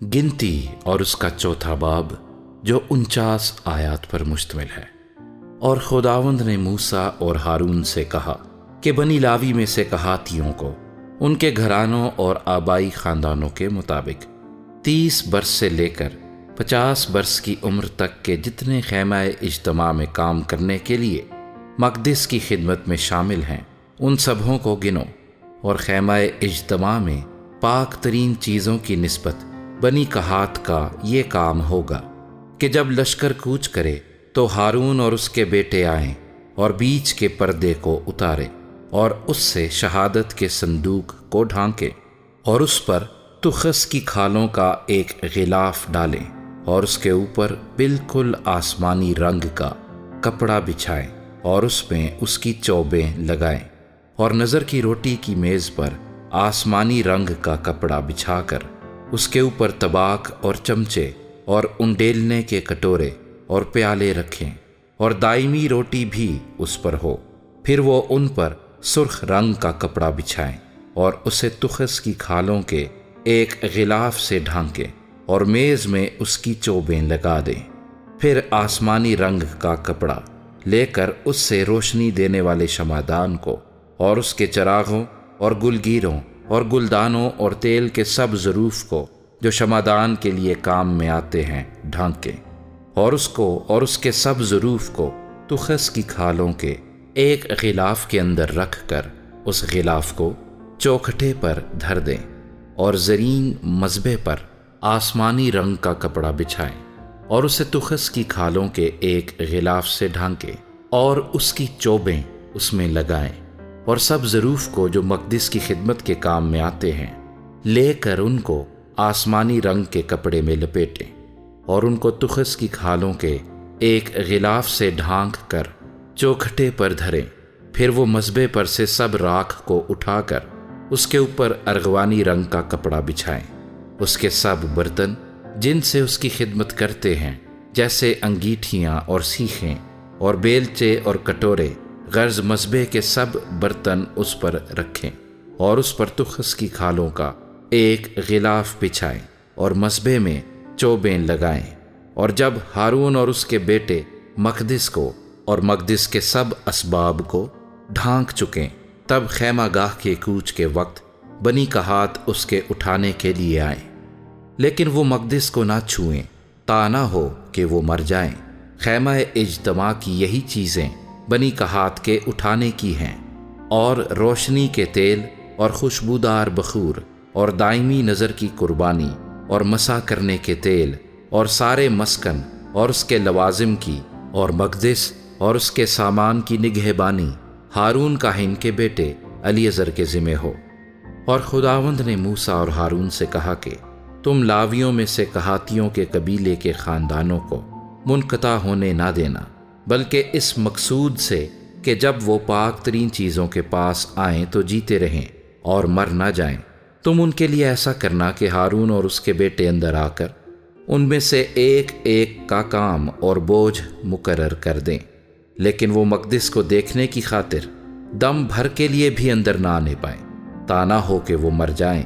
गिनती और उसका चौथा बाब जो 49 आयात पर मुश्तमिल है। और खुदावंद ने मूसा और हारून से कहा कि बनी लावी में से कहातियों को उनके घरानों और आबाई खानदानों के मुताबिक 30 बरस से लेकर 50 बरस की उम्र तक के जितने खैमा इज्तमा में काम करने के लिए मक़दिस की खिदमत में शामिल हैं उन सबों को गिनो। और खैमा इज्तमा में पाक तरीन चीज़ों की निस्बत बनी कहात का ये काम होगा कि जब लश्कर कूच करे तो हारून और उसके बेटे आएं और बीच के पर्दे को उतारे और उससे शहादत के संदूक को ढांके और उस पर तुखस की खालों का एक गिलाफ डालें और उसके ऊपर बिल्कुल आसमानी रंग का कपड़ा बिछाएं और उसमें उसकी चौबें लगाएं और नज़र की रोटी की मेज़ पर आसमानी रंग का कपड़ा बिछाकर उसके ऊपर तबाक और चमचे और उंडेलने के कटोरे और प्याले रखें और दायमी रोटी भी उस पर हो। फिर वो उन पर सुर्ख रंग का कपड़ा बिछाएं और उसे तुखस की खालों के एक गिलाफ से ढांकें और मेज़ में उसकी चौबें लगा दें। फिर आसमानी रंग का कपड़ा लेकर उससे रोशनी देने वाले शमादान को और उसके चरागों और गुलगीरों और गुलदानों और तेल के सब ज़रूफ को जो शमादान के लिए काम में आते हैं ढांकें और उसको और उसके सब ज़रूफ को तुखस की खालों के एक गिलाफ के अंदर रख कर उस गिलाफ को चौखटे पर धर दें और ज़रीन मज़बे पर आसमानी रंग का कपड़ा बिछाएं और उसे तुखस की खालों के एक गिलाफ से ढांकें और उसकी चौबें उसमें लगाएं और सब ज़रूफ को जो मक़दिस की खिदमत के काम में आते हैं लेकर उनको आसमानी रंग के कपड़े में लपेटें और उनको तुखस की खालों के एक गिलाफ से ढांक कर चौखटे पर धरें। फिर वो मज़बे पर से सब राख को उठाकर उसके ऊपर अर्गवानी रंग का कपड़ा बिछाएं। उसके सब बर्तन जिनसे उसकी खिदमत करते हैं जैसे अंगीठियाँ और सीखें और बेलचे और कटोरे गर्ज मज़बे के सब बर्तन उस पर रखें और उस पर तुखस की खालों का एक गिलाफ बिछाएं और मज़बे में चौबें लगाएं। और जब हारून और उसके बेटे मक़दिस को और मक़दिस के सब असबाब को ढांक चुकें तब खैमागाह के कूच के वक्त बनी कहात उसके उठाने के लिए आए, लेकिन वो मक़दिस को ना छुएं ता ना हो कि वो मर जाएं। खैमा इज्तमा की यही चीज़ें बनी कहात के उठाने की हैं और रोशनी के तेल और खुशबूदार बखूर और दायमी नज़र की कुर्बानी और मसा करने के तेल और सारे मस्कन और उसके लवाजिम की और मक़दिस और उसके सामान की निगहबानी हारून काहिन के बेटे अलीअज़र के ज़िम्मे हो। और खुदावंद ने मूसा और हारून से कहा कि तुम लावियों में से कहातियों के कबीले के ख़ानदानों को मुनक़ता होने ना देना, बल्कि इस मकसूद से कि जब वो पाक तरीन चीज़ों के पास आएँ तो जीते रहें और मर ना जाएं। तुम उनके लिए ऐसा करना कि हारून और उसके बेटे अंदर आकर उनमें से एक एक का काम और बोझ मुकर्रर कर दें, लेकिन वो मक़दिस को देखने की खातिर दम भर के लिए भी अंदर ना आने पाएँ ता ना हो कि वो मर जाएं।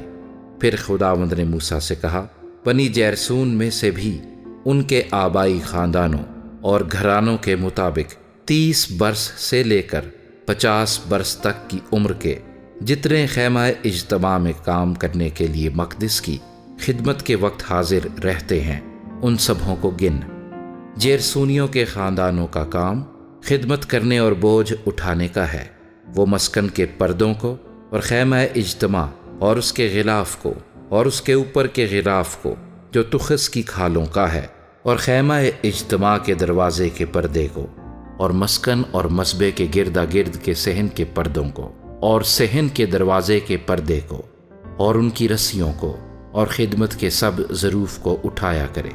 फिर खुदावंद ने मूसा से कहा, बनी जैरसून में से भी उनके आबाई ख़ानदानों और घरानों के मुताबिक 30 बरस से लेकर 50 बरस तक की उम्र के जितने खैमा इज्तमा में काम करने के लिए मक़दिस की खिदमत के वक्त हाजिर रहते हैं उन सबों को गिन। जेरसूनियों के ख़ानदानों का काम खिदमत करने और बोझ उठाने का है। वो मस्कन के पर्दों को और खैमा इज्तमा और उसके गिलाफ को और उसके ऊपर के गिलाफ को जो तुखस की खालों का है और खैमा इज्तमा के दरवाज़े के पर्दे को और मस्कन और मसबे के गिरदा गिर्द के सहन के पर्दों को और सहन के दरवाज़े के पर्दे को और उनकी रस्सियों को और खिदमत के सब ज़रूफ को उठाया करे।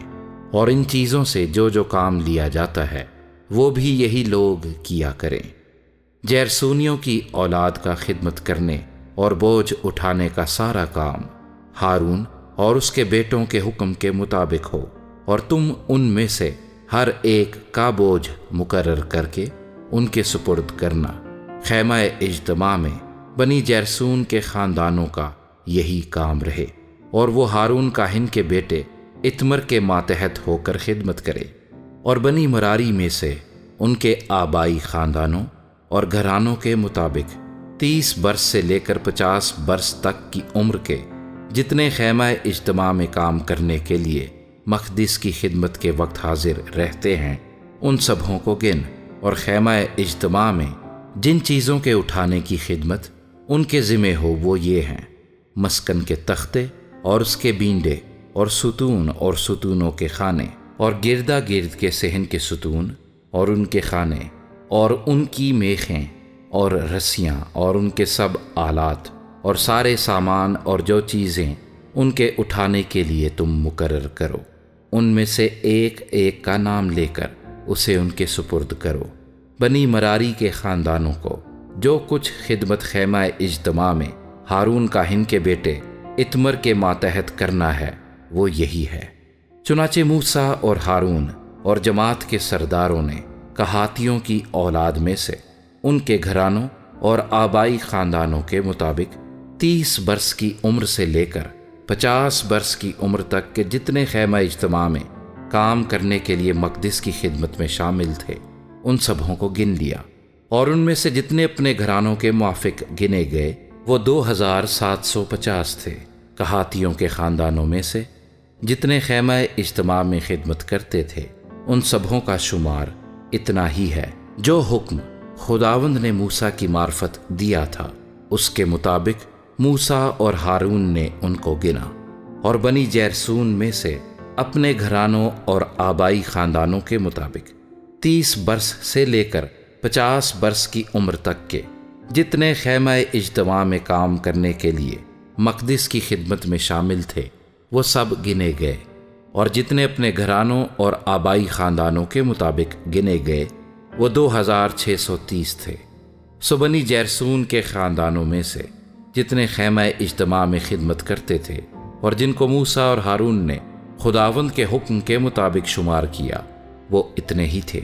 और इन चीज़ों से जो जो काम लिया जाता है वो भी यही लोग किया करें। जैरसूनियों की औलाद का खिदमत करने और बोझ उठाने का सारा काम हारून और उसके बेटों के हुक्म के मुताबिक हो और तुम उनमें से हर एक का बोझ मुकर्रर करके उनके सुपुर्द करना। खैमा इज्तमा में बनी जैरसून के ख़ानदानों का यही काम रहे। اور وہ ہارون کاہن کے بیٹے اتمر کے ماتحت ہو کر خدمت کرے، اور بنی مراری میں سے ان کے آبائی خاندانوں اور گھرانوں کے مطابق 30 برس سے لے کر 50 برس تک کی عمر کے جتنے خیمہ اجتماع میں کام کرنے کے لیے مقدس کی خدمت کے وقت حاضر رہتے ہیں، ان سبھوں کو گن، اور خیمہ اجتماع میں جن چیزوں کے اٹھانے کی خدمت ان کے ذمہ ہو وہ یہ ہیں: مسکن کے تختے اور اس کے بینڈے اور ستون اور ستونوں کے خانے اور گردا گرد کے صحن کے ستون اور ان کے خانے اور ان کی میخیں اور رسیاں اور ان کے سب آلات اور سارے سامان اور جو چیزیں ان کے اٹھانے کے لیے تم مقرر کرو، ان میں سے ایک ایک کا نام لے کر اسے ان کے سپرد کرو۔ بنی مراری کے خاندانوں کو جو کچھ خدمت خیمہ اجتماع میں ہارون کاہن کے بیٹے اتمر کے ماتحت کرنا ہے وہ یہی ہے۔ چنانچہ موسیٰ اور ہارون اور جماعت کے سرداروں نے کہاتیوں کی اولاد میں سے ان کے گھرانوں اور آبائی خاندانوں کے مطابق 30 برس کی عمر سے لے کر 50 برس کی عمر تک کے جتنے خیمہ اجتماع میں کام کرنے کے لیے مقدس کی خدمت میں شامل تھے ان سبھوں کو گن لیا، اور ان میں سے جتنے اپنے گھرانوں کے موافق گنے گئے وہ 2750 تھے۔ کہاتیوں کے خاندانوں میں سے جتنے خیمہ اجتماع میں خدمت کرتے تھے ان سبھوں کا شمار اتنا ہی ہے جو حکم خداوند نے موسیٰ کی معرفت دیا تھا، اس کے مطابق موسیٰ اور ہارون نے ان کو گنا۔ اور بنی جیرسون میں سے اپنے گھرانوں اور آبائی خاندانوں کے مطابق 30 برس سے لے کر 50 برس کی عمر تک کے جتنے خیمہ اجتماع میں کام کرنے کے لیے مقدس کی خدمت میں شامل تھے وہ سب گنے گئے، اور جتنے اپنے گھرانوں اور آبائی خاندانوں کے مطابق گنے گئے وہ 2630 تھے۔ سو بنی جیرسون کے خاندانوں میں سے جتنے خیمہ اجتماع میں خدمت کرتے تھے اور جن کو موسیٰ اور ہارون نے خداوند کے حکم کے مطابق شمار کیا وہ اتنے ہی تھے۔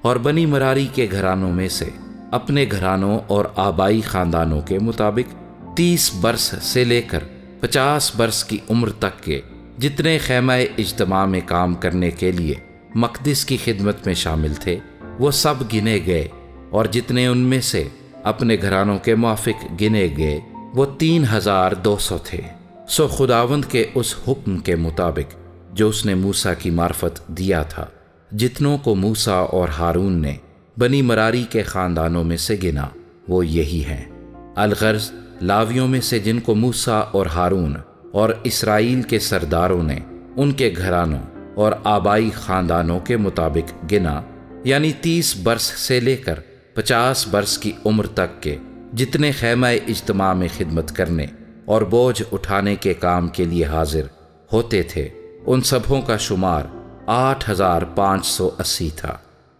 اور بنی مراری کے گھرانوں میں سے اپنے گھرانوں اور آبائی خاندانوں کے مطابق 30 برس سے لے کر 50 برس کی عمر تک کے جتنے خیمہ اجتماع میں کام کرنے کے لیے مقدس کی خدمت میں شامل تھے وہ سب گنے گئے، اور جتنے ان میں سے اپنے گھرانوں کے موافق گنے گئے وہ 3200 تھے۔ سو خداوند کے اس حکم کے مطابق جو اس نے موسیٰ کی معرفت دیا تھا جتنوں کو موسیٰ اور ہارون نے بنی مراری کے خاندانوں میں سے گنا وہ یہی ہیں۔ الغرض لاویوں میں سے جن کو موسیٰ اور ہارون اور اسرائیل کے سرداروں نے ان کے گھرانوں اور آبائی خاندانوں کے مطابق گنا، یعنی 30 برس سے لے کر 50 برس کی عمر تک کے جتنے خیمہ اجتماع میں خدمت کرنے اور بوجھ اٹھانے کے کام کے لیے حاضر ہوتے تھے، ان سبھوں کا شمار 8580 تھا۔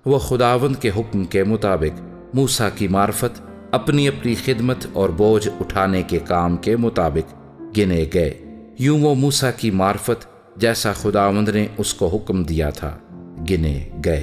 وہ خداوند کے حکم کے مطابق موسیٰ کی معرفت اپنی اپنی خدمت اور بوجھ اٹھانے کے کام کے مطابق گنے گئے، یوں وہ موسیٰ کی معرفت جیسا خداوند نے اس کو حکم دیا تھا گنے گئے۔